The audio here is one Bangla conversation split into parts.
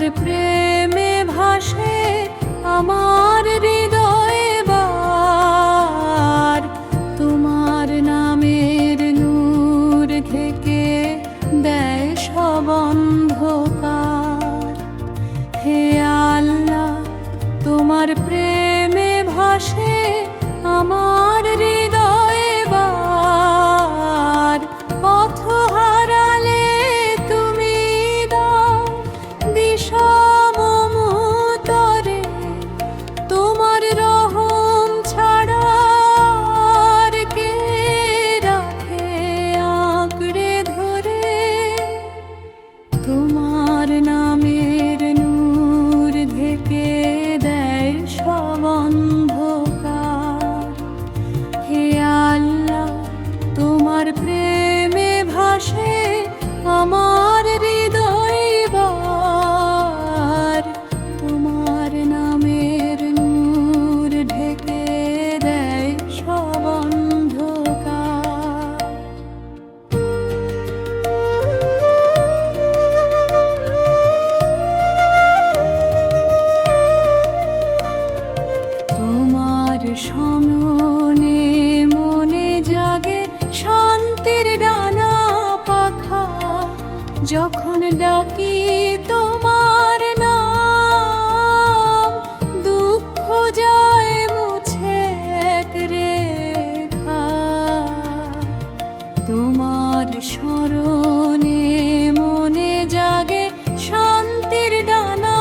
তোমার প্রেমে ভাসে আমার হৃদয়ে বার, তোমার নামের নূর ঢেকে দেয় সব অন্ধকার। হে আল্লাহ, তোমার প্রেমে ভাসে আমার হৃদয়ে বার, পথ হারালে তুমি দাও দিশা মমতরে, তোমার রহম ছাড়া আর কে রাখে আঁকড়ে ধরে। তোমার নামের নূর ঢেকে দেয় সব অন্ধকার। হে আল্লাহ, তোমার প্রেমে ভাসে আমার হৃদয় বার, তোমার নামের নূর ঢেকে দেয় সব অন্ধকার। তোমার সমনে মনে জাগে শান্তির ডানা পাখা, যখন ডাকি তোমার নাম দুঃখ যায় মুছে এক রেখা। তোমার স্মরণে মনে জাগে শান্তির ডানা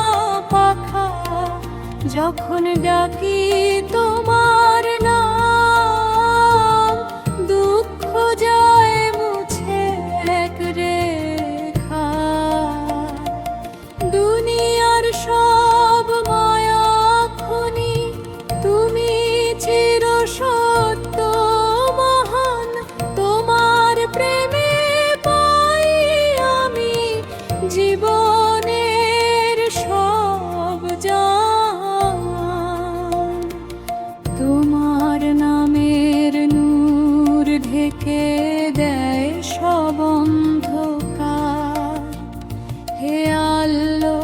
পাখা, যখন ডাকি তোমার নাম দুঃখ যায় মুছে এক রেখা। দুনিয়ার সব মায়া খনি তুমি চির সত্য মহান, তোমার প্রেমে পাই আমি জীবনের সব জান। তোমার নামের নূর ঢেকে দেয় সব অন্ধকার। হে আল্লাহ,